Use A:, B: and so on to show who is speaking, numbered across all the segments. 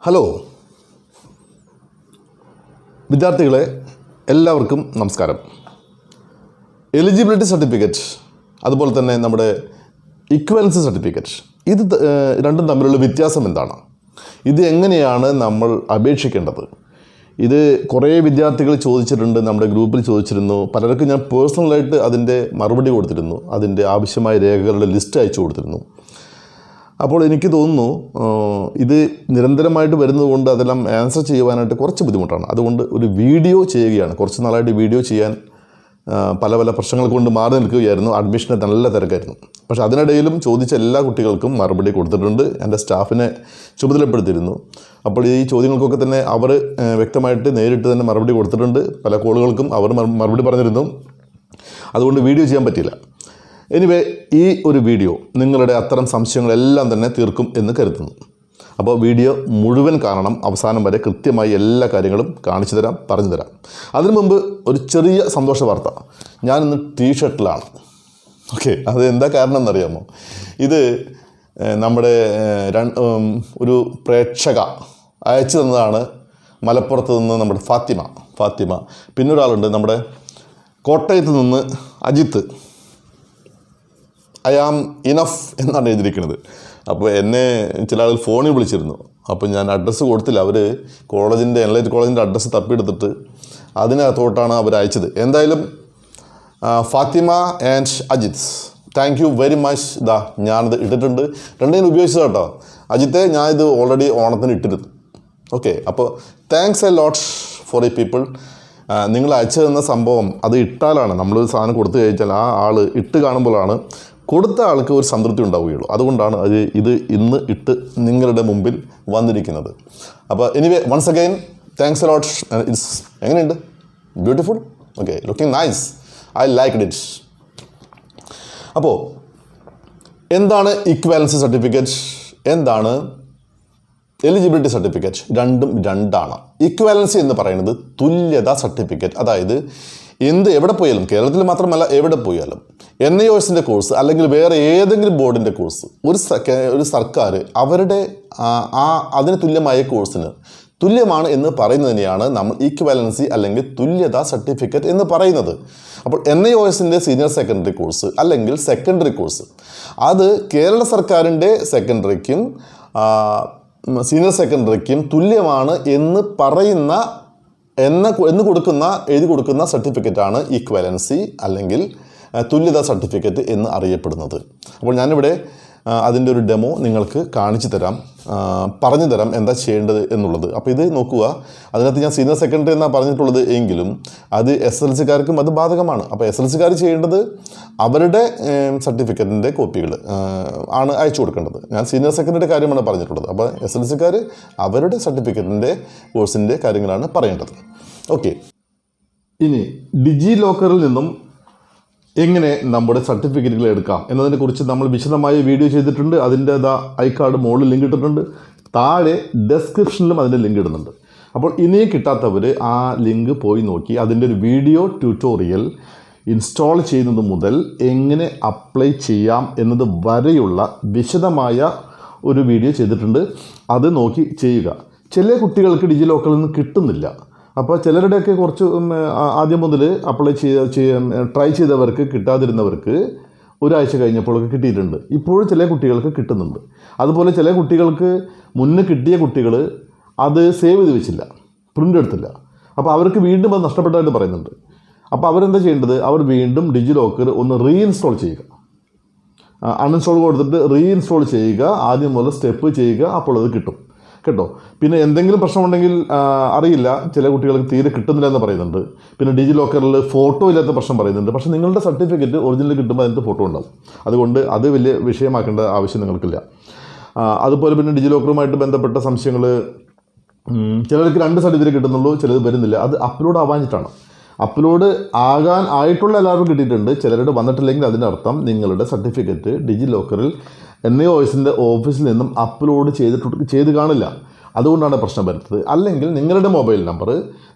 A: Hello വിദ്യാർത്ഥികളെ, എല്ലാവർക്കും നമസ്കാരം. എലിജിബിലിറ്റി സർട്ടിഫിക്കറ്റ് അതുപോലെ തന്നെ നമ്മുടെ ഇക്വലൻസി സർട്ടിഫിക്കറ്റ്, ഇത് രണ്ടും തമ്മിലുള്ള വ്യത്യാസം എന്താണ്? ഇത് എങ്ങനെയാണ് നമ്മൾ അപേക്ഷിക്കേണ്ടത്? ഇത് കുറേ വിദ്യാർത്ഥികൾ ചോദിച്ചിട്ടുണ്ട്, നമ്മുടെ ഗ്രൂപ്പിൽ ചോദിച്ചിരുന്നു. പലർക്കും ഞാൻ പേഴ്സണലായിട്ട് അതിൻ്റെ മറുപടി കൊടുത്തിരുന്നു, അതിൻ്റെ ആവശ്യമായ രേഖകളുടെ ലിസ്റ്റ് അയച്ചു കൊടുത്തിരുന്നു. അപ്പോൾ എനിക്ക് തോന്നുന്നു ഇത് നിരന്തരമായിട്ട് വരുന്നതുകൊണ്ട് അതെല്ലാം ആൻസർ ചെയ്യുവാനായിട്ട് കുറച്ച് ബുദ്ധിമുട്ടാണ്. അതുകൊണ്ട് ഒരു വീഡിയോ ചെയ്യുകയാണ്. കുറച്ച് നാളായിട്ട് വീഡിയോ ചെയ്യാൻ പല പ്രശ്നങ്ങൾ കൊണ്ട് മാറി നിൽക്കുകയായിരുന്നു. അഡ്മിഷന് നല്ല തിരക്കായിരുന്നു. പക്ഷേ അതിനിടയിലും ചോദിച്ച എല്ലാ കുട്ടികൾക്കും മറുപടി കൊടുത്തിട്ടുണ്ട്. എൻ്റെ സ്റ്റാഫിനെ ചുമതലപ്പെടുത്തിയിരുന്നു. അപ്പോൾ ഈ ചോദ്യങ്ങൾക്കൊക്കെ തന്നെ അവർ വ്യക്തമായിട്ട് നേരിട്ട് തന്നെ മറുപടി കൊടുത്തിട്ടുണ്ട്. പല കോളുകൾക്കും അവർ മറുപടി പറഞ്ഞിരുന്നു. അതുകൊണ്ട് വീഡിയോ ചെയ്യാൻ പറ്റിയില്ല. എനിവേ, ഈ ഒരു വീഡിയോ നിങ്ങളുടെ അത്തരം സംശയങ്ങളെല്ലാം തന്നെ തീർക്കും എന്ന് കരുതുന്നു. അപ്പോൾ വീഡിയോ മുഴുവൻ കാണണം, അവസാനം വരെ കൃത്യമായി എല്ലാ കാര്യങ്ങളും കാണിച്ചു തരാം, പറഞ്ഞു തരാം. അതിനു മുമ്പ് ഒരു ചെറിയ സന്തോഷ വാർത്ത. ഞാനിന്ന് ടീഷർട്ടിലാണ്. ഓക്കെ, അത് എന്താ കാരണം എന്നറിയാമോ? ഇത് നമ്മുടെ ഒരു പ്രേക്ഷക അയച്ചു തന്നതാണ്. മലപ്പുറത്ത് നിന്ന് നമ്മുടെ ഫാത്തിമ. പിന്നെ ഒരാളുണ്ട് നമ്മുടെ കോട്ടയത്ത് നിന്ന് അജിത്ത്. ഐ ആം ഇനഫ് എന്നാണ് എഴുതിയിരിക്കുന്നത്. അപ്പോൾ എന്നെ ചില ആളുകൾ ഫോണിൽ വിളിച്ചിരുന്നു. അപ്പോൾ ഞാൻ അഡ്രസ്സ് കൊടുത്തില്ല. അവർ NLIGHT കോളേജിൻ്റെ അഡ്രസ്സ് തപ്പിയെടുത്തിട്ട് അതിനകത്തോട്ടാണ് അവർ അയച്ചത്. എന്തായാലും Fatima and Ajith, thank you very much. ഞാനിത് ഇട്ടിട്ടുണ്ട്. രണ്ടും ഉപയോഗിച്ചത് കേട്ടോ. അജിത്തെ, ഞാനിത് ഓൾറെഡി ഓണത്തിന് ഇട്ടിരുന്നു. ഓക്കെ, അപ്പോൾ താങ്ക്സ് എ ലോട്ട് ഫോർ ഈ പീപ്പിൾ. നിങ്ങൾ അയച്ചു തന്ന സംഭവം അത് ഇട്ടാലാണ്, നമ്മളൊരു സാധനം കൊടുത്തു കഴിച്ചാൽ ആ ആൾ ഇട്ട് കാണുമ്പോഴാണ് കൊടുത്ത ആൾക്ക് ഒരു സംതൃപ്തി ഉണ്ടാവുകയുള്ളൂ. അതുകൊണ്ടാണ് ഇത് ഇന്ന് ഇട്ട് നിങ്ങളുടെ മുമ്പിൽ വന്നിരിക്കുന്നത്. അപ്പോൾ anyway, once again thanks a lot. It's എങ്ങനെയുണ്ട്? Beautiful. Okay, looking nice. I like it. അപ്പോൾ എന്താണ് ഇക്വാലൻസി സർട്ടിഫിക്കറ്റ്, എന്താണ് എലിജിബിലിറ്റി സർട്ടിഫിക്കറ്റ്? രണ്ടും രണ്ടാണ്. ഇക്വാലൻസി എന്ന് പറയുന്നത് തുല്യതാ സർട്ടിഫിക്കറ്റ്. അതായത് എവിടെ പോയാലും, കേരളത്തിൽ മാത്രമല്ല എവിടെ പോയാലും, NIOSൻ്റെ കോഴ്സ് അല്ലെങ്കിൽ വേറെ ഏതെങ്കിലും ബോർഡിൻ്റെ കോഴ്സ് ഒരു സർക്കാർ അവരുടെ അതിന് തുല്യമായ കോഴ്സിന് തുല്യമാണ് എന്ന് പറയുന്നതിനെയാണ് നമ്മൾ ഈക്വാലൻസി അല്ലെങ്കിൽ തുല്യതാ സർട്ടിഫിക്കറ്റ് എന്ന് പറയുന്നത്. അപ്പോൾ NIOSൻ്റെ സീനിയർ സെക്കൻഡറി കോഴ്സ് അല്ലെങ്കിൽ സെക്കൻഡറി കോഴ്സ് അത് കേരള സർക്കാരിൻ്റെ സെക്കൻഡറിക്കും സീനിയർ സെക്കൻഡറിക്കും തുല്യമാണ് എന്ന് എഴുതി കൊടുക്കുന്ന സർട്ടിഫിക്കറ്റാണ് ഈക്വാലൻസി അല്ലെങ്കിൽ തുല്യതാ സർട്ടിഫിക്കറ്റ് എന്ന് അറിയപ്പെടുന്നത്. അപ്പോൾ ഞാനിവിടെ അതിൻ്റെ ഒരു ഡെമോ നിങ്ങൾക്ക് കാണിച്ചു തരാം, പറഞ്ഞു തരാം എന്താ ചെയ്യേണ്ടത് എന്നുള്ളത്. അപ്പോൾ ഇത് നോക്കുക. അതിനകത്ത് ഞാൻ സീനിയർ സെക്കൻഡറി എന്നാണ് പറഞ്ഞിട്ടുള്ളത് എങ്കിലും അത് SLCക്കാർക്കും അത് ബാധകമാണ്. അപ്പോൾ SLCക്കാർ ചെയ്യേണ്ടത് അവരുടെ സർട്ടിഫിക്കറ്റിൻ്റെ കോപ്പികൾ ആണ് അയച്ചു കൊടുക്കേണ്ടത്. ഞാൻ സീനിയർ സെക്കൻഡറിയുടെ കാര്യമാണ് പറഞ്ഞിട്ടുള്ളത്. അപ്പോൾ SLCക്കാർ അവരുടെ സർട്ടിഫിക്കറ്റിൻ്റെ കോഴ്സിൻ്റെ കാര്യങ്ങളാണ് പറയേണ്ടത്. ഓക്കെ, ഇനി ഡിജി ലോക്കറിൽ നിന്നും എങ്ങനെ നമ്മുടെ സർട്ടിഫിക്കറ്റുകൾ എടുക്കാം എന്നതിനെക്കുറിച്ച് നമ്മൾ വിശദമായ വീഡിയോ ചെയ്തിട്ടുണ്ട്. അതിൻ്റെ ഐ-കാർഡ് മുകളിൽ ലിങ്ക് ഇട്ടിട്ടുണ്ട്, താഴെ ഡെസ്ക്രിപ്ഷനിലും അതിൻ്റെ ലിങ്ക് ഇടുന്നുണ്ട്. അപ്പോൾ ഇനിയും കിട്ടാത്തവർ ആ ലിങ്ക് പോയി നോക്കി അതിൻ്റെ ഒരു വീഡിയോ ട്യൂട്ടോറിയൽ ഇൻസ്റ്റാൾ ചെയ്യുന്നത് മുതൽ എങ്ങനെ അപ്ലൈ ചെയ്യാം എന്നത് വരെയുള്ള വിശദമായ ഒരു വീഡിയോ ചെയ്തിട്ടുണ്ട്. അത് നോക്കി ചെയ്യുക. ചില കുട്ടികൾക്ക് ഡിജി ലോക്കറിൽ നിന്ന് കിട്ടുന്നില്ല. അപ്പോൾ ചിലരുടെയൊക്കെ കുറച്ച് ആദ്യം മുതൽ അപ്ലൈ ട്രൈ ചെയ്തവർക്ക് കിട്ടാതിരുന്നവർക്ക് ഒരാഴ്ച കഴിഞ്ഞപ്പോഴൊക്കെ കിട്ടിയിട്ടുണ്ട്. ഇപ്പോഴും ചില കുട്ടികൾക്ക് കിട്ടുന്നുണ്ട്. അതുപോലെ ചില കുട്ടികൾക്ക് മുന്നേ കിട്ടിയ കുട്ടികൾ അത് സേവ് ചെയ്ത് വെച്ചില്ല, പ്രിൻ്റ് എടുത്തില്ല. അപ്പോൾ അവർക്ക് വീണ്ടും അത് നഷ്ടപ്പെട്ടതായിട്ട് പറയുന്നുണ്ട്. അപ്പോൾ അവരെന്താ ചെയ്യേണ്ടത്? അവർ വീണ്ടും ഡിജി ലോക്കർ ഒന്ന് റീഇൻസ്റ്റാൾ ചെയ്യുക. അൺഇൻസ്റ്റാൾ കൊടുത്തിട്ട് റീഇൻസ്റ്റാൾ ചെയ്യുക. ആദ്യം മുതൽ സ്റ്റെപ്പ് ചെയ്യുക. അപ്പോൾ അത് കിട്ടും കേട്ടോ. പിന്നെ എന്തെങ്കിലും പ്രശ്നമുണ്ടെങ്കിൽ അറിയില്ല, ചില കുട്ടികൾക്ക് തീരെ കിട്ടുന്നില്ല എന്ന് പറയുന്നുണ്ട്. പിന്നെ ഡിജി ലോക്കറിൽ ഫോട്ടോ ഇല്ലാത്ത പ്രശ്നം പറയുന്നുണ്ട്. പക്ഷേ നിങ്ങളുടെ സർട്ടിഫിക്കറ്റ് ഒറിജിനൽ കിട്ടുമ്പോൾ അതിൻ്റെ ഫോട്ടോ ഉണ്ടാവും. അതുകൊണ്ട് അത് വലിയ വിഷയമാക്കേണ്ട ആവശ്യം നിങ്ങൾക്കില്ല. അതുപോലെ പിന്നെ ഡിജി ലോക്കറുമായിട്ട് ബന്ധപ്പെട്ട സംശയങ്ങൾ, ചിലർക്ക് 2 സർട്ടിഫിക്കറ്റ് കിട്ടുന്നുള്ളൂ, ചിലത് വരുന്നില്ല. അത് അപ്ലോഡ് ആവാഞ്ഞിട്ടാണ്. അപ്ലോഡ് ആയിട്ടുള്ള എല്ലാവർക്കും കിട്ടിയിട്ടുണ്ട്. ചിലരുടെ വന്നിട്ടില്ലെങ്കിൽ അതിൻ്റെ അർത്ഥം നിങ്ങളുടെ സർട്ടിഫിക്കറ്റ് ഡിജി ലോക്കറിൽ NIOSൻ്റെ ഓഫീസിൽ നിന്നും അപ്ലോഡ് ചെയ്ത് കാണില്ല. അതുകൊണ്ടാണ് പ്രശ്നം വരുന്നത്. അല്ലെങ്കിൽ നിങ്ങളുടെ മൊബൈൽ നമ്പർ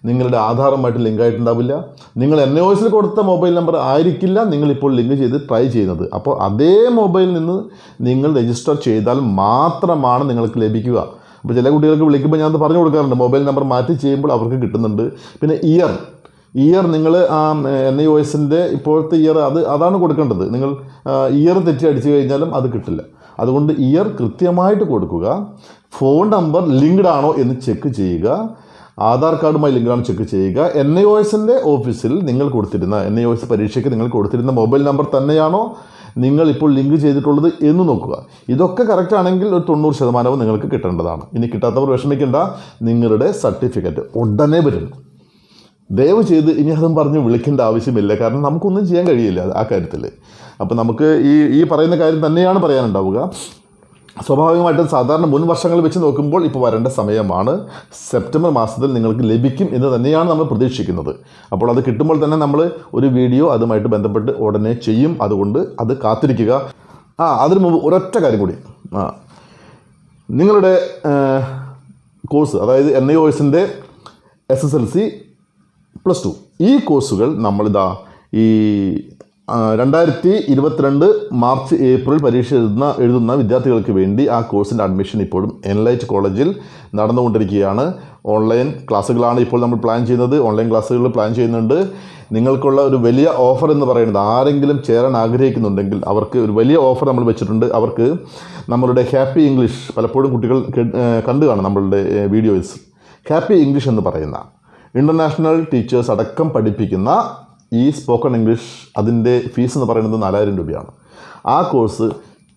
A: നിങ്ങളുടെ ആധാറുമായിട്ട് ലിങ്ക് ആയിട്ടുണ്ടാവില്ല. നിങ്ങൾ NIOSൽ കൊടുത്ത മൊബൈൽ നമ്പർ ആയിരിക്കില്ല നിങ്ങളിപ്പോൾ ലിങ്ക് ചെയ്ത് ട്രൈ ചെയ്യുന്നത്. അപ്പോൾ അതേ മൊബൈലിൽ നിന്ന് നിങ്ങൾ രജിസ്റ്റർ ചെയ്താൽ മാത്രമാണ് നിങ്ങൾക്ക് ലഭിക്കുക. അപ്പോൾ ചില കുട്ടികൾക്ക് വിളിക്കുമ്പോൾ ഞാൻ പറഞ്ഞു കൊടുക്കാറുണ്ട്, മൊബൈൽ നമ്പർ മാറ്റി ചെയ്യുമ്പോൾ അവർക്ക് കിട്ടുന്നുണ്ട്. പിന്നെ ഇയർ നിങ്ങൾ ആ NIOSൻ്റെ ഇപ്പോഴത്തെ ഇയർ അതാണ് കൊടുക്കേണ്ടത്. നിങ്ങൾ ഇയർ തെറ്റി അടിച്ചു കഴിഞ്ഞാലും അത് കിട്ടില്ല. അതുകൊണ്ട് ഇയർ കൃത്യമായിട്ട് കൊടുക്കുക. ഫോൺ നമ്പർ ലിങ്ക്ഡ് ആണോ എന്ന് ചെക്ക് ചെയ്യുക. ആധാർ കാർഡുമായി ലിങ്കാണ് ചെക്ക് ചെയ്യുക. NIOSൻ്റെ ഓഫീസിൽ നിങ്ങൾ കൊടുത്തിരുന്ന NIOS പരീക്ഷയ്ക്ക് നിങ്ങൾ കൊടുത്തിരുന്ന മൊബൈൽ നമ്പർ തന്നെയാണോ നിങ്ങൾ ഇപ്പോൾ ലിങ്ക് ചെയ്തിട്ടുള്ളത് എന്ന് നോക്കുക. ഇതൊക്കെ കറക്റ്റ് ആണെങ്കിൽ ഒരു 90% നിങ്ങൾക്ക് കിട്ടേണ്ടതാണ്. ഇനി കിട്ടാത്തവർ വിഷമിക്കേണ്ട, നിങ്ങളുടെ സർട്ടിഫിക്കറ്റ് ഉടനെ വരും. ദയവ് ചെയ്ത് ഇനി അതും പറഞ്ഞ് വിളിക്കേണ്ട ആവശ്യമില്ല, കാരണം നമുക്കൊന്നും ചെയ്യാൻ കഴിയില്ല ആ കാര്യത്തിൽ. അപ്പോൾ നമുക്ക് ഈ പറയുന്ന കാര്യം തന്നെയാണ് പറയാനുണ്ടാവുക. സ്വാഭാവികമായിട്ടും സാധാരണ മുൻ വർഷങ്ങൾ വെച്ച് നോക്കുമ്പോൾ ഇപ്പോൾ വരേണ്ട സമയമാണ്. സെപ്റ്റംബർ മാസത്തിൽ നിങ്ങൾക്ക് ലഭിക്കും എന്ന് തന്നെയാണ് നമ്മൾ പ്രതീക്ഷിക്കുന്നത്. അപ്പോൾ അത് കിട്ടുമ്പോൾ തന്നെ നമ്മൾ ഒരു വീഡിയോ അതുമായിട്ട് ബന്ധപ്പെട്ട് ഉടനെ ചെയ്യും. അതുകൊണ്ട് അത് കാത്തിരിക്കുക. അതിനു മുമ്പ് ഒരൊറ്റ കാര്യം കൂടി, നിങ്ങളുടെ കോഴ്സ്, അതായത് NIOSൻ്റെ SSLC +2 ഈ കോഴ്സുകൾ നമ്മളിതാ ഈ 2022 മാർച്ച് ഏപ്രിൽ പരീക്ഷ എഴുതുന്ന വിദ്യാർത്ഥികൾക്ക് വേണ്ടി ആ കോഴ്സിൻ്റെ അഡ്മിഷൻ ഇപ്പോഴും ENLIGHT കോളേജിൽ നടന്നുകൊണ്ടിരിക്കുകയാണ്. ഓൺലൈൻ ക്ലാസ്സുകളാണ് ഇപ്പോൾ നമ്മൾ പ്ലാൻ ചെയ്യുന്നത്. ഓൺലൈൻ ക്ലാസ്സുകൾ പ്ലാൻ ചെയ്യുന്നുണ്ട്. നിങ്ങൾക്കുള്ള ഒരു വലിയ ഓഫർ എന്ന് പറയുന്നത്, ആരെങ്കിലും ചേരാൻ ആഗ്രഹിക്കുന്നുണ്ടെങ്കിൽ അവർക്ക് ഒരു വലിയ ഓഫർ നമ്മൾ വെച്ചിട്ടുണ്ട്. അവർക്ക് നമ്മളുടെ ഹാപ്പി ഇംഗ്ലീഷ്, പലപ്പോഴും കുട്ടികൾ കണ്ടു കാണും നമ്മളുടെ വീഡിയോസ്, ഹാപ്പി ഇംഗ്ലീഷ് എന്ന് പറയുന്ന ഇൻ്റർനാഷണൽ ടീച്ചേഴ്സ് അടക്കം പഠിപ്പിക്കുന്ന ഈ സ്പോക്കൺ ഇംഗ്ലീഷ്, അതിൻ്റെ ഫീസ് എന്ന് പറയുന്നത് 4000 രൂപയാണ്. ആ കോഴ്സ്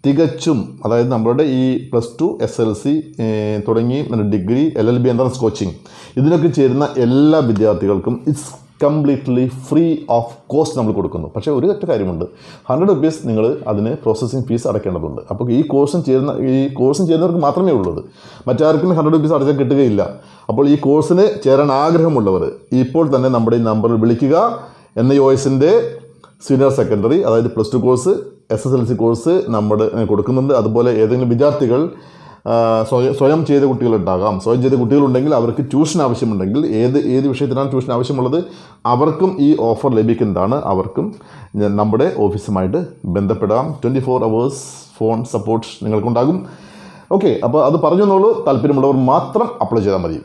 A: തികച്ചും, അതായത് നമ്മളുടെ ഈ +2 SLC തുടങ്ങി ഡിഗ്രി LLB എൻട്രൻസ് കോച്ചിങ് ഇതിനൊക്കെ ചേരുന്ന എല്ലാ വിദ്യാർത്ഥികൾക്കും it's completely free of cost നമ്മൾ കൊടുക്കുന്നു. പക്ഷേ ഒരു ഒറ്റ കാര്യമുണ്ട്, 100 രൂപീസ് നിങ്ങൾ അതിന് പ്രോസസ്സിങ് ഫീസ് അടയ്ക്കേണ്ടതുണ്ട്. അപ്പോൾ ഈ കോഴ്സും ചേരുന്നവർക്ക് മാത്രമേ ഉള്ളത്, മറ്റാർക്കും 100 രൂപീസ് അടച്ചാൽ കിട്ടുകയില്ല. അപ്പോൾ ഈ കോഴ്സിന് ചേരാൻ ആഗ്രഹമുള്ളവർ ഇപ്പോൾ തന്നെ നമ്മുടെ ഈ നമ്പറിൽ വിളിക്കുക. NIOSൻ്റെ സീനിയർ സെക്കൻഡറി, അതായത് +2 കോഴ്സ്, SSLC കോഴ്സ് നമ്മൾ കൊടുക്കുന്നുണ്ട്. അതുപോലെ ഏതെങ്കിലും വിദ്യാർത്ഥികൾ സ്വയം ചെയ്ത കുട്ടികളുണ്ടാകാം. സ്വയം ചെയ്ത കുട്ടികളുണ്ടെങ്കിൽ അവർക്ക് ട്യൂഷൻ ആവശ്യമുണ്ടെങ്കിൽ, ഏത് വിഷയത്തിനാണ് ട്യൂഷൻ ആവശ്യമുള്ളത് അവർക്കും ഈ ഓഫർ ലഭിക്കുന്നതാണ്. അവർക്കും നമ്മുടെ ഓഫീസുമായിട്ട് ബന്ധപ്പെടാം. 24 hours ഫോൺ സപ്പോർട്ട് നിങ്ങൾക്കുണ്ടാകും. ഓക്കെ, അപ്പോൾ അത് പറഞ്ഞു എന്നുള്ളൂ. താല്പര്യമുള്ളവർ മാത്രം അപ്ലൈ ചെയ്താൽ മതി.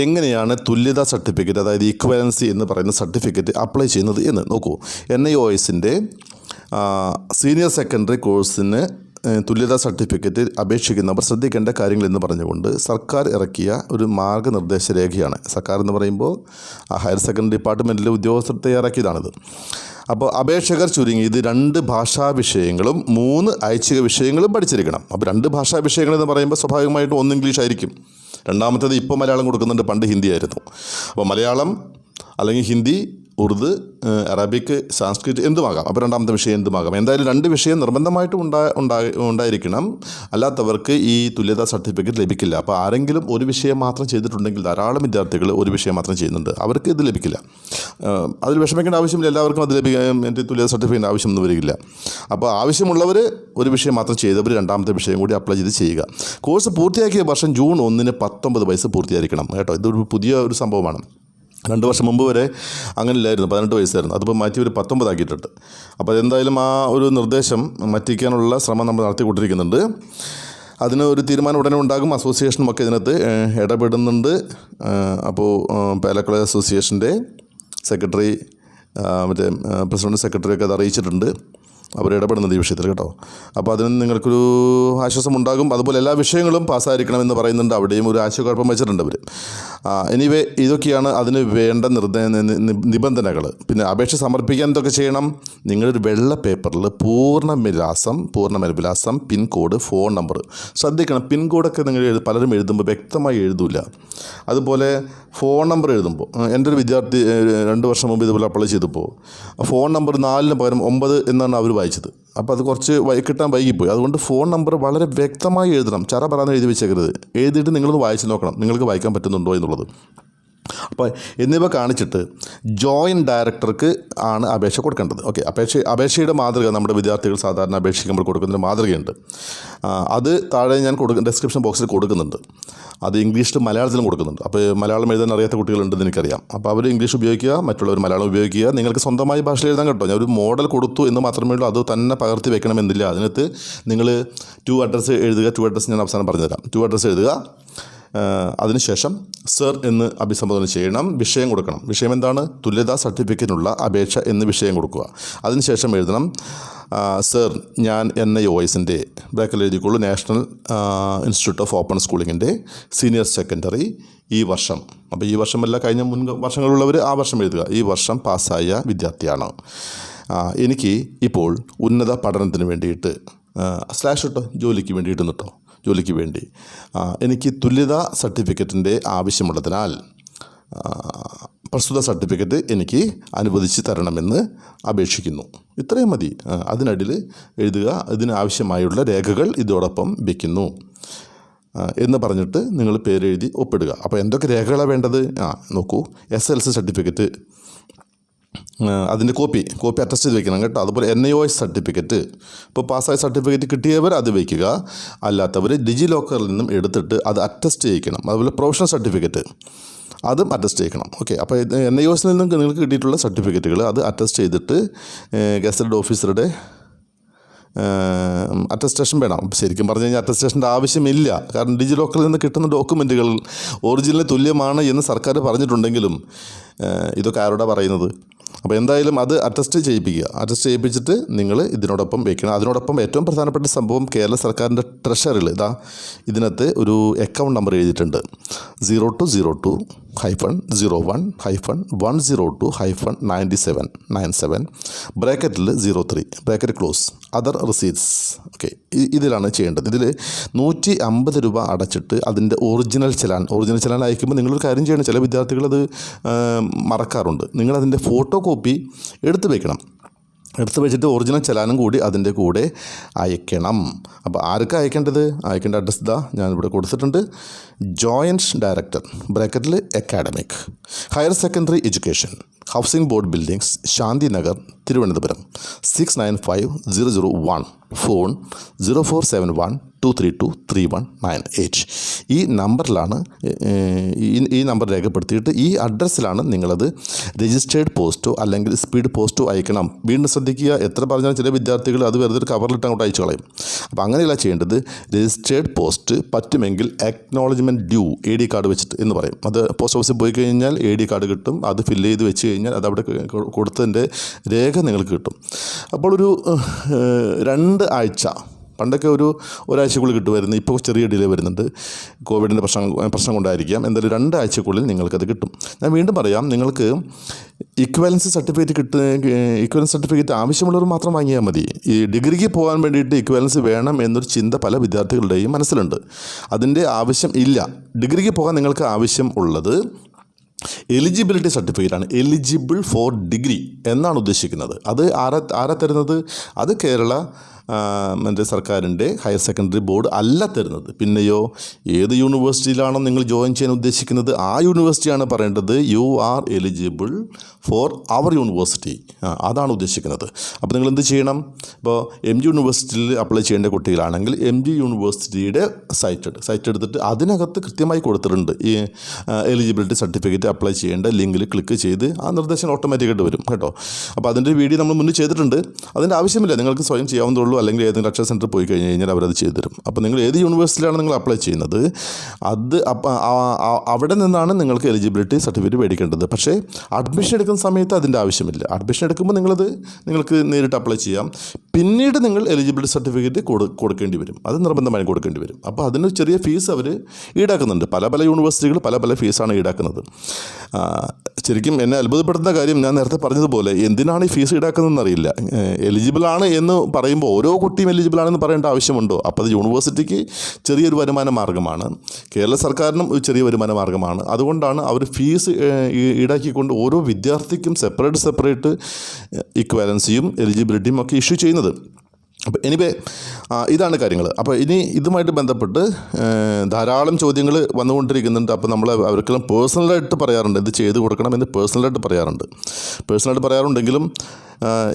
A: എങ്ങനെയാണ് തുല്യതാ സർട്ടിഫിക്കറ്റ്, അതായത് ഈക്വലൻസി എന്ന് പറയുന്ന സർട്ടിഫിക്കറ്റ് അപ്ലൈ ചെയ്യുന്നത് എന്ന് നോക്കൂ. NIOSൻ്റെ സീനിയർ സെക്കൻഡറി കോഴ്സിന് തുല്യതാ സർട്ടിഫിക്കറ്റ് അപേക്ഷിക്കുന്നവർ ശ്രദ്ധിക്കേണ്ട കാര്യങ്ങൾ എന്ന് പറഞ്ഞുകൊണ്ട് സർക്കാർ ഇറക്കിയ ഒരു മാർഗ്ഗനിർദ്ദേശ രേഖയാണ്. സർക്കാർ എന്ന് പറയുമ്പോൾ ഹയർ സെക്കൻഡറി ഡിപ്പാർട്ട്മെൻറ്റിലെ ഉദ്യോഗസ്ഥർ തയ്യാറാക്കിയതാണിത്. അപ്പോൾ അപേക്ഷകർ ചുരുങ്ങിയത് 2 ഭാഷാ വിഷയങ്ങളും 3 ഐച്ഛിക വിഷയങ്ങളും പഠിച്ചിരിക്കണം. അപ്പോൾ 2 ഭാഷാ വിഷയങ്ങളെന്ന് പറയുമ്പോൾ സ്വാഭാവികമായിട്ടും ഒന്ന് ഇംഗ്ലീഷ് ആയിരിക്കും, രണ്ടാമത്തേത് ഇപ്പോൾ മലയാളം കൊടുക്കുന്നുണ്ട്, പണ്ട് ഹിന്ദി ആയിരുന്നു. അപ്പോൾ മലയാളം അല്ലെങ്കിൽ ഹിന്ദി, ഉറുദു, അറബിക്, സാൻസ്ക്രിറ്റ് എന്തുമാകാം. അപ്പോൾ രണ്ടാമത്തെ വിഷയം എന്തുമാകാം. എന്തായാലും 2 വിഷയം നിർബന്ധമായിട്ടും ഉണ്ടായിരിക്കണം. അല്ലാത്തവർക്ക് ഈ തുല്യതാ സർട്ടിഫിക്കറ്റ് ലഭിക്കില്ല. അപ്പോൾ ആരെങ്കിലും ഒരു വിഷയം മാത്രം ചെയ്തിട്ടുണ്ടെങ്കിൽ, ധാരാളം വിദ്യാർത്ഥികൾ ഒരു വിഷയം മാത്രം ചെയ്യുന്നുണ്ട്, അവർക്ക് ഇത് ലഭിക്കില്ല. അതിൽ വിഷമിക്കേണ്ട ആവശ്യമില്ല, എല്ലാവർക്കും അത് എൻ്റെ തുല്യതാ സർട്ടിഫിക്കറ്റ് ആവശ്യമൊന്നും വരികയില്ല. അപ്പോൾ ആവശ്യമുള്ളവർ ഒരു വിഷയം മാത്രം ചെയ്തവർ രണ്ടാമത്തെ വിഷയം കൂടി അപ്ലൈ ചെയ്ത് ചെയ്യുക. കോഴ്സ് പൂർത്തിയാക്കിയ വർഷം ജൂൺ 1 19 വയസ്സ് പൂർത്തിയായിരിക്കണം കേട്ടോ. ഇതൊരു പുതിയ ഒരു സംഭവമാണ്. 2 വർഷം മുമ്പ് വരെ അങ്ങനെയില്ലായിരുന്നു, 18 വയസ്സായിരുന്നു. അതിപ്പോൾ മാറ്റി ഒരു 19 ആക്കിയിട്ടുണ്ട്. അപ്പോൾ അതെന്തായാലും ആ ഒരു നിർദ്ദേശം മാറ്റിക്കാനുള്ള ശ്രമം നമ്മൾ നടത്തിക്കൊണ്ടിരിക്കുന്നുണ്ട്. അതിന് ഒരു തീരുമാനം ഉടനെ ഉണ്ടാകും. അസോസിയേഷനുമൊക്കെ ഇതിനകത്ത് ഇടപെടുന്നുണ്ട്. അപ്പോൾ പാലക്കുള അസോസിയേഷൻ്റെ സെക്രട്ടറി, പ്രസിഡന്റ് സെക്രട്ടറിയൊക്കെ അത് അറിയിച്ചിട്ടുണ്ട്. അവർ ഇടപെടുന്നത് ഈ വിഷയത്തിൽ കേട്ടോ. അപ്പോൾ അതിന് നിങ്ങൾക്കൊരു ആശ്വാസം ഉണ്ടാകും. അതുപോലെ എല്ലാ വിഷയങ്ങളും പാസ്സായിരിക്കണമെന്ന് പറയുന്നുണ്ട്. അവിടെയും ഒരു ആശയക്കുഴപ്പം വെച്ചിട്ടുണ്ട് അവർ. എനിവേ ഇതൊക്കെയാണ് അതിന് വേണ്ട നിബന്ധനകൾ. പിന്നെ അപേക്ഷ സമർപ്പിക്കാൻ എന്തൊക്കെ ചെയ്യണം? നിങ്ങളൊരു വെള്ള പേപ്പറിൽ പൂർണ്ണ മേൽവിലാസം, പിൻകോഡ്, ഫോൺ നമ്പർ ശ്രദ്ധിക്കണം. പിൻകോഡൊക്കെ നിങ്ങൾ പലരും എഴുതുമ്പോൾ വ്യക്തമായി എഴുതില്ല. അതുപോലെ ഫോൺ നമ്പർ എഴുതുമ്പോൾ, എൻ്റെ ഒരു വിദ്യാർത്ഥി 2 വർഷം മുമ്പ് ഇതുപോലെ അപ്ലൈ ചെയ്തപ്പോൾ ഫോൺ നമ്പർ 4 പകരം 9 എന്നാണ് അവർ വായിച്ചത്. അപ്പോൾ അത് കുറച്ച് കിട്ടാൻ വൈകിപ്പോയി. അതുകൊണ്ട് ഫോൺ നമ്പർ വളരെ വ്യക്തമായി എഴുതണം. ചറ പറയാൻ എഴുതി വെച്ചേക്കരുത്. എഴുതിയിട്ട് നിങ്ങളത് വായിച്ച് നോക്കണം, നിങ്ങൾക്ക് വായിക്കാൻ പറ്റുന്നുണ്ടോ എന്നുള്ളത്. അപ്പോൾ എന്നിവ കാണിച്ചിട്ട് ജോയിൻറ്റ് ഡയറക്ടർക്ക് ആണ് അപേക്ഷ കൊടുക്കേണ്ടത്. ഓക്കെ, അപേക്ഷയുടെ മാതൃക നമ്മുടെ വിദ്യാർത്ഥികൾ സാധാരണ അപേക്ഷിക്കുമ്പോൾ കൊടുക്കുന്നൊരു മാതൃകയുണ്ട്. അത് താഴെ ഞാൻ ഡിസ്ക്രിപ്ഷൻ ബോക്സിൽ കൊടുക്കുന്നുണ്ട്. അത് ഇംഗ്ലീഷിലും മലയാളത്തിലും കൊടുക്കുന്നുണ്ട്. അപ്പോൾ മലയാളം എഴുതാൻ അറിയാത്ത കുട്ടികളുണ്ടെന്ന് എനിക്കറിയാം. അപ്പോൾ അവർ ഇംഗ്ലീഷ് ഉപയോഗിക്കുക, മറ്റുള്ളവർ മലയാളം ഉപയോഗിക്കുക. നിങ്ങൾക്ക് സ്വന്തമായി ഭാഷയിൽ എഴുതാൻ കേട്ടോ. ഞാൻ ഒരു മോഡൽ കൊടുത്തു എന്ന് മാത്രമേ ഉള്ളൂ, അത് തന്നെ പകർത്തി വെക്കണമെന്നില്ല. അതിനകത്ത് നിങ്ങൾ 2 അഡ്രസ്സ് എഴുതുക. 2 അഡ്രസ്സ് ഞാൻ അവസാനം പറഞ്ഞുതരാം. 2 അഡ്രസ്സ് എഴുതുക. അതിനുശേഷം സർ എന്ന് അഭിസംബോധന ചെയ്യണം. വിഷയം കൊടുക്കണം. വിഷയം എന്താണ്? തുല്യതാ സർട്ടിഫിക്കറ്റിനുള്ള അപേക്ഷ എന്ന് വിഷയം കൊടുക്കുക. അതിനുശേഷം എഴുതണം, സർ ഞാൻ NIOSൻ്റെ ബ്രാക്കറ്റിൽ എഴുതിക്കോളൂ, നാഷണൽ ഇൻസ്റ്റിറ്റ്യൂട്ട് ഓഫ് ഓപ്പൺ സ്കൂളിങ്ങിൻ്റെ സീനിയർ സെക്കൻഡറി ഈ വർഷം. അപ്പോൾ ഈ വർഷമല്ല, കഴിഞ്ഞ മുൻ വർഷങ്ങളുള്ളവർ ആ വർഷം എഴുതുക. ഈ വർഷം പാസ്സായ വിദ്യാർത്ഥിയാണ്. എനിക്ക് ഇപ്പോൾ ഉന്നത പഠനത്തിന് വേണ്ടിയിട്ട് / ജോലിക്ക് വേണ്ടിയിട്ട് കേട്ടോ, ജോലിക്ക് വേണ്ടി എനിക്ക് തുല്യതാ സർട്ടിഫിക്കറ്റിൻ്റെ ആവശ്യമുള്ളതിനാൽ പ്രസ്തുത സർട്ടിഫിക്കറ്റ് എനിക്ക് അനുവദിച്ച് തരണമെന്ന് അപേക്ഷിക്കുന്നു. ഇത്രയും മതി. അതിനടിയിൽ എഴുതുക, ഇതിനാവശ്യമായുള്ള രേഖകൾ ഇതോടൊപ്പം വയ്ക്കുന്നു എന്ന് പറഞ്ഞിട്ട് നിങ്ങൾ പേരെഴുതി ഒപ്പിടുക. അപ്പോൾ എന്തൊക്കെ രേഖകളാണ് വേണ്ടത്? നോക്കൂ, SLC സർട്ടിഫിക്കറ്റ്, അതിൻ്റെ കോപ്പി അറ്റസ്റ്റ് ചെയ്ത് വെക്കണം കേട്ടോ. അതുപോലെ NIOS സർട്ടിഫിക്കറ്റ്, ഇപ്പോൾ പാസ്സായ സർട്ടിഫിക്കറ്റ് കിട്ടിയവർ അത് വയ്ക്കുക. അല്ലാത്തവർ ഡിജി ലോക്കറിൽ നിന്നും എടുത്തിട്ട് അത് അറ്റസ്റ്റ് ചെയ്യിക്കണം. അതുപോലെ പ്രൊഫഷണൽ സർട്ടിഫിക്കറ്റ് അതും അറ്റസ്റ്റ് ചെയ്യിക്കണം. ഓക്കെ, അപ്പോൾ NIOSൽ നിന്നും നിങ്ങൾക്ക് കിട്ടിയിട്ടുള്ള സർട്ടിഫിക്കറ്റുകൾ അത് അറ്റസ്റ്റ് ചെയ്തിട്ട് ഗസറ്റഡ് ഓഫീസറുടെ അറ്റസ്റ്റേഷൻ വേണം. ശരിക്കും പറഞ്ഞു കഴിഞ്ഞാൽ അറ്റസ്റ്റേഷൻ്റെ ആവശ്യമില്ല. കാരണം ഡിജി ലോക്കറിൽ നിന്ന് കിട്ടുന്ന ഡോക്യുമെൻറ്റുകൾ ഒറിജിനലിന് തുല്യമാണ് എന്ന് സർക്കാർ പറഞ്ഞിട്ടുണ്ടെങ്കിലും ഇതൊക്കെ ആരോടാണ് പറയുന്നത്? അപ്പോൾ എന്തായാലും അത് അറ്റസ്റ്റ് ചെയ്യിപ്പിച്ചിട്ട് നിങ്ങൾ ഇതിനോടൊപ്പം വയ്ക്കണം. അതിനോടൊപ്പം ഏറ്റവും പ്രധാനപ്പെട്ട സംഭവം, കേരള സർക്കാരിൻ്റെ ട്രഷറിൽ ഇതിനകത്ത് ഒരു അക്കൗണ്ട് നമ്പർ എഴുതിയിട്ടുണ്ട്. 0202-102-19797 ബ്രാക്കറ്റിൽ 03 bracket close other receipts. Okay, ഇതിലാണ് ചെയ്യേണ്ടത്. ഇതിൽ 150 രൂപ അടച്ചിട്ട് അതിൻ്റെ ഒറിജിനൽ ചലാൻ അയക്കുമ്പോൾ നിങ്ങളൊരു കാര്യം ചെയ്യണം. ചില വിദ്യാർത്ഥികൾ അത് മറക്കാറുണ്ട്. നിങ്ങളതിൻ്റെ ഫോട്ടോ കോപ്പി എടുത്ത് വയ്ക്കണം. എടുത്ത് വെച്ചിട്ട് ഒറിജിനൽ ചലാനും കൂടി അതിൻ്റെ കൂടെ അയക്കണം. അപ്പോൾ ആർക്കാണ് അയക്കേണ്ടത്? അയക്കേണ്ട അഡ്രസ് ഞാനിവിടെ കൊടുത്തിട്ടുണ്ട്. ജോയിൻറ്റ് ഡയറക്ടർ ബ്രാക്കറ്റിൽ academic higher secondary education, housing board buildings, Shanti Nagar, Thiruvananthapuram 695001. Phone 0471-232-3198. ഈ നമ്പറിലാണ് ഈ നമ്പർ രേഖപ്പെടുത്തിയിട്ട് ഈ അഡ്രസ്സിലാണ് നിങ്ങളത് രജിസ്റ്റേർഡ് പോസ്റ്റോ അല്ലെങ്കിൽ സ്പീഡ് പോസ്റ്റോ അയക്കണം. വീണ്ടും ശ്രദ്ധിക്കുക, എത്ര പറഞ്ഞാലും ചില വിദ്യാർത്ഥികൾ അത് വെറുതെ ഒരു കവറിലിട്ട് അങ്ങോട്ട് അയച്ചു കളയും. അപ്പോൾ അങ്ങനെയല്ല ചെയ്യേണ്ടത്. രജിസ്റ്റേർഡ് പോസ്റ്റ്, പറ്റുമെങ്കിൽ അക്നോളജ്മെൻറ്റ് ഡ്യൂ AD കാർഡ് വെച്ചിട്ട് എന്ന് പറയും. അത് പോസ്റ്റ് ഓഫീസിൽ പോയി കഴിഞ്ഞാൽ AD കാർഡ് കിട്ടും. അത് ഫില്ല് ചെയ്ത് വെച്ച് കഴിഞ്ഞാൽ അതവിടെ കൊടുത്തതിൻ്റെ രേഖ നിങ്ങൾക്ക് കിട്ടും. അപ്പോൾ ഒരു 2 ആഴ്ച, പണ്ടൊക്കെ ഒരാഴ്ചക്കുള്ളിൽ കിട്ടുമായിരുന്നു. ഇപ്പോൾ ചെറിയ ഡിലേ വരുന്നുണ്ട്. കോവിഡിൻ്റെ പ്രശ്നം കൊണ്ടായിരിക്കാം. എന്തായാലും 2 ആഴ്ചക്കുള്ളിൽ നിങ്ങൾക്കത് കിട്ടും. ഞാൻ വീണ്ടും പറയാം, നിങ്ങൾക്ക് ഇക്വാലൻസി സർട്ടിഫിക്കറ്റ് ആവശ്യമുള്ളവർ മാത്രം വാങ്ങിയാൽ മതി. ഈ ഡിഗ്രിക്ക് പോകാൻ വേണ്ടിയിട്ട് ഇക്വാലൻസി വേണം എന്നൊരു ചിന്ത പല വിദ്യാർത്ഥികളുടെയും മനസ്സിലുണ്ട്. അതിൻ്റെ ആവശ്യം ഇല്ല. ഡിഗ്രിക്ക് പോകാൻ നിങ്ങൾക്ക് ആവശ്യം ഉള്ളത് എലിജിബിലിറ്റി സർട്ടിഫിക്കറ്റാണ്. എലിജിബിൾ ഫോർ ഡിഗ്രി എന്നാണ് ഉദ്ദേശിക്കുന്നത്. അത് ആരാ തരുന്നത്? അത് കേരള സർക്കാരിൻ്റെ ഹയർ സെക്കൻഡറി ബോർഡ് അല്ല തരുന്നത്. പിന്നെയോ, ഏത് യൂണിവേഴ്സിറ്റിയിലാണോ നിങ്ങൾ ജോയിൻ ചെയ്യാൻ ഉദ്ദേശിക്കുന്നത് ആ യൂണിവേഴ്സിറ്റിയാണ് പറയേണ്ടത് you are eligible for our university, അതാണ് ഉദ്ദേശിക്കുന്നത്. അപ്പോൾ നിങ്ങൾ എന്ത് ചെയ്യണം? ഇപ്പോൾ MG യൂണിവേഴ്സിറ്റിയിൽ അപ്ലൈ ചെയ്യേണ്ട കുട്ടികളാണെങ്കിൽ MG യൂണിവേഴ്സിറ്റിയുടെ സൈറ്റ് എടുത്തിട്ട് അതിനകത്ത് കൃത്യമായി കൊടുത്തിട്ടുണ്ട് ഈ എലിജിബിലിറ്റി സർട്ടിഫിക്കറ്റ് അപ്ലൈ ചെയ്യേണ്ട ലിങ്കിൽ ക്ലിക്ക് ചെയ്ത് ആ നിർദ്ദേശം ഓട്ടോമാറ്റിക്കായിട്ട് വരും കേട്ടോ. അപ്പോൾ അതിൻ്റെ വീഡിയോ നമ്മൾ മുന്നിൽ ചെയ്തിട്ടുണ്ട്. അതിൻ്റെ ആവശ്യമില്ല, നിങ്ങൾക്ക് സ്വയം ചെയ്യാവുന്നതുള്ളൂ. അല്ലെങ്കിൽ ഏതെങ്കിലും അക്ഷര സെൻറ്ററിൽ പോയി കഴിഞ്ഞ് കഴിഞ്ഞാൽ അവരത് ചെയ്തു തരും. അപ്പോൾ നിങ്ങൾ ഏത് യൂണിവേഴ്സിറ്റിയിലാണ് നിങ്ങൾ അപ്ലൈ ചെയ്യുന്നത് അവിടെ നിന്നാണ് നിങ്ങൾക്ക് എലിജിബിലിറ്റി സർട്ടിഫിക്കറ്റ് മേടിക്കേണ്ടത്. പക്ഷേ അഡ്മിഷൻ എടുക്കുന്ന സമയത്ത് അതിൻ്റെ ആവശ്യമില്ല. അഡ്മിഷൻ എടുക്കുമ്പോൾ നിങ്ങൾക്ക് നേരിട്ട് അപ്ലൈ ചെയ്യാം. പിന്നീട് നിങ്ങൾ എലിജിബിലിറ്റി സർട്ടിഫിക്കറ്റ് കൊടുക്കേണ്ടി വരും. അത് നിർബന്ധമായും കൊടുക്കേണ്ടി വരും. അപ്പോൾ അതിന് ചെറിയ ഫീസ് അവർ ഈടാക്കുന്നുണ്ട്. പല യൂണിവേഴ്സിറ്റികൾ പല ഫീസാണ് ഈടാക്കുന്നത്. ശരിക്കും എന്നെ അത്ഭുതപ്പെടുത്തുന്ന കാര്യം, ഞാൻ നേരത്തെ പറഞ്ഞതുപോലെ എന്തിനാണ് ഈ ഫീസ് ഈടാക്കുന്നതെന്ന് അറിയില്ല. എലിജിബിളാണ് എന്ന് പറയുമ്പോൾ ഓരോ കുട്ടിയും എലിജിബിളാണെന്ന് പറയേണ്ട ആവശ്യമുണ്ടോ? അപ്പോൾ അത് യൂണിവേഴ്സിറ്റിക്ക് ചെറിയൊരു വരുമാന മാർഗ്ഗമാണ്, കേരള സർക്കാരിനും ഒരു ചെറിയ വരുമാന മാർഗ്ഗമാണ്. അതുകൊണ്ടാണ് അവർ ഫീസ് ഈടാക്കിക്കൊണ്ട് ഓരോ വിദ്യാർത്ഥിക്കും സെപ്പറേറ്റ് ഇക്വാലൻസിയും എലിജിബിലിറ്റിയും ഒക്കെ ഇഷ്യൂ ചെയ്യുന്നത്. അപ്പോൾ എനിവേ ഇതാണ് കാര്യങ്ങൾ. അപ്പോൾ ഇനി ഇതുമായിട്ട് ബന്ധപ്പെട്ട് ധാരാളം ചോദ്യങ്ങൾ വന്നുകൊണ്ടിരിക്കുന്നുണ്ട്. അപ്പോൾ നമ്മൾ അവർക്കെല്ലാം പേഴ്സണലായിട്ട് പറയാറുണ്ട്, ഇത് ചെയ്ത് കൊടുക്കണം എന്ന് പേഴ്സണലായിട്ട് പറയാറുണ്ടെങ്കിലും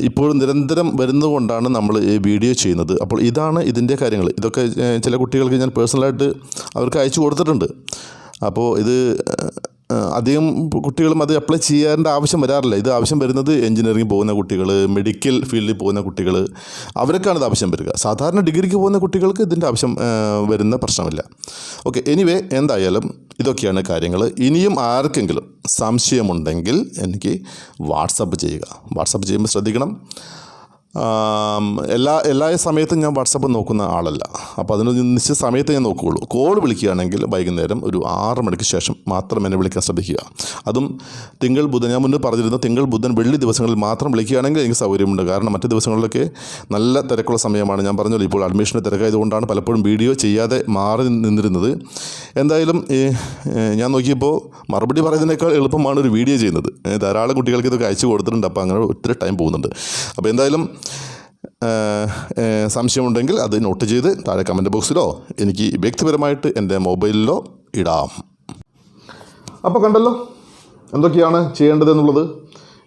A: ഇപ്പോഴും നിരന്തരം വരുന്നതുകൊണ്ടാണ് നമ്മൾ ഈ വീഡിയോ ചെയ്യുന്നത്. അപ്പോൾ ഇതാണ് ഇതിൻ്റെ കാര്യങ്ങൾ. ഇതൊക്കെ ചില കുട്ടികൾക്ക് ഞാൻ പേഴ്സണലായിട്ട് അവർക്ക് അയച്ചു കൊടുത്തിട്ടുണ്ട്. അപ്പോൾ ഇത് അധികം കുട്ടികളും അത് അപ്ലൈ ചെയ്യേണ്ട ആവശ്യം വരാറില്ല. ഇത് ആവശ്യം വരുന്നത് എഞ്ചിനീയറിംഗ് പോകുന്ന കുട്ടികൾ, മെഡിക്കൽ ഫീൽഡിൽ പോകുന്ന കുട്ടികൾ, അവർക്കാണ് ഇത് ആവശ്യം വരിക. സാധാരണ ഡിഗ്രിക്ക് പോകുന്ന കുട്ടികൾക്ക് ഇതിൻ്റെ ആവശ്യം വരുന്ന പ്രശ്നമില്ല. ഓക്കെ, എനിവേ എന്തായാലും ഇതൊക്കെയാണ് കാര്യങ്ങൾ. ഇനിയും ആർക്കെങ്കിലും സംശയമുണ്ടെങ്കിൽ എനിക്ക് വാട്സപ്പ് ചെയ്യുക. വാട്സപ്പ് ചെയ്യുമ്പോൾ ശ്രദ്ധിക്കണം, എല്ലാ സമയത്തും ഞാൻ വാട്സപ്പ് നോക്കുന്ന ആളല്ല. അപ്പോൾ അതിനൊരു നിശ്ചിത സമയത്ത് ഞാൻ നോക്കുകയുള്ളൂ. കോൾ വിളിക്കുകയാണെങ്കിൽ വൈകുന്നേരം ഒരു 6 മണിക്ക് ശേഷം മാത്രം എന്നെ വിളിക്കാൻ ശ്രദ്ധിക്കുക. അതും തിങ്കൾ ബുധൻ, ഞാൻ മുന്നേ പറഞ്ഞിരുന്നു, തിങ്കൾ ബുധൻ വെള്ളി ദിവസങ്ങളിൽ മാത്രം വിളിക്കുകയാണെങ്കിൽ എനിക്ക് സൗകര്യമുണ്ട്. കാരണം മറ്റ് ദിവസങ്ങളിലൊക്കെ നല്ല തിരക്കുള്ള സമയമാണ്. ഞാൻ പറഞ്ഞല്ലോ, ഇപ്പോൾ അഡ്മിഷന് തിരക്കായതുകൊണ്ടാണ് പലപ്പോഴും വീഡിയോ ചെയ്യാതെ മാറി നിന്നിരുന്നത്. എന്തായാലും ഞാൻ നോക്കിയപ്പോൾ മറുപടി പറയുന്നതിനേക്കാൾ എളുപ്പമാണ് ഒരു വീഡിയോ ചെയ്യുന്നത്. ധാരാളം കുട്ടികൾക്ക് ഇതൊക്കെ അയച്ചു കൊടുത്തിട്ടുണ്ട്. അപ്പോൾ അങ്ങനെ ഒത്തിരി ടൈം പോകുന്നുണ്ട്. അപ്പോൾ എന്തായാലും സംശയമുണ്ടെങ്കിൽ അത് നോട്ട് ചെയ്ത് താഴെ കമൻറ്റ് ബോക്സിലോ എനിക്ക് വ്യക്തിപരമായിട്ട് എൻ്റെ മൊബൈലിലോ ഇടാം. അപ്പോൾ കണ്ടല്ലോ എന്തൊക്കെയാണ് ചെയ്യേണ്ടതെന്നുള്ളത്.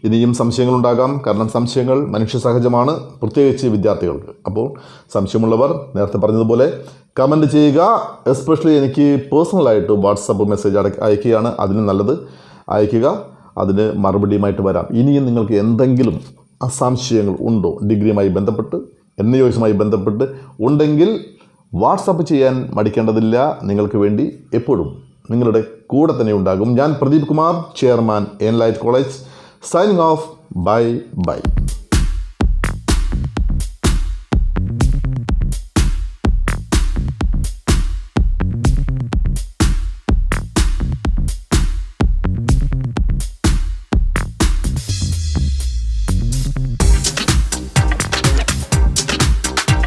A: ഇനിയും സംശയങ്ങളുണ്ടാകാം, കാരണം സംശയങ്ങൾ മനുഷ്യ സഹജമാണ്, പ്രത്യേകിച്ച് വിദ്യാർത്ഥികൾക്ക്. അപ്പോൾ സംശയമുള്ളവർ നേരത്തെ പറഞ്ഞതുപോലെ കമൻറ്റ് ചെയ്യുക. എസ്പെഷ്യലി എനിക്ക് പേഴ്സണലായിട്ട് വാട്സപ്പ് മെസ്സേജ് അയക്കുകയാണ് അതിന് നല്ലത്. അയക്കുക, അതിന് മറുപടിയുമായിട്ട് വരാം. ഇനിയും നിങ്ങൾക്ക് എന്തെങ്കിലും സംശയങ്ങൾ ഉണ്ടോ ഡിഗ്രിയുമായി ബന്ധപ്പെട്ട്, NIOSുമായി ബന്ധപ്പെട്ട് ഉണ്ടെങ്കിൽ വാട്സപ്പ് ചെയ്യാൻ മടിക്കേണ്ടതില്ല. നിങ്ങൾക്ക് വേണ്ടി എപ്പോഴും നിങ്ങളുടെ കൂടെ തന്നെ ഉണ്ടാകും. ഞാൻ Pradeep Kumar, chairman ENLIGHT college, signing off. By.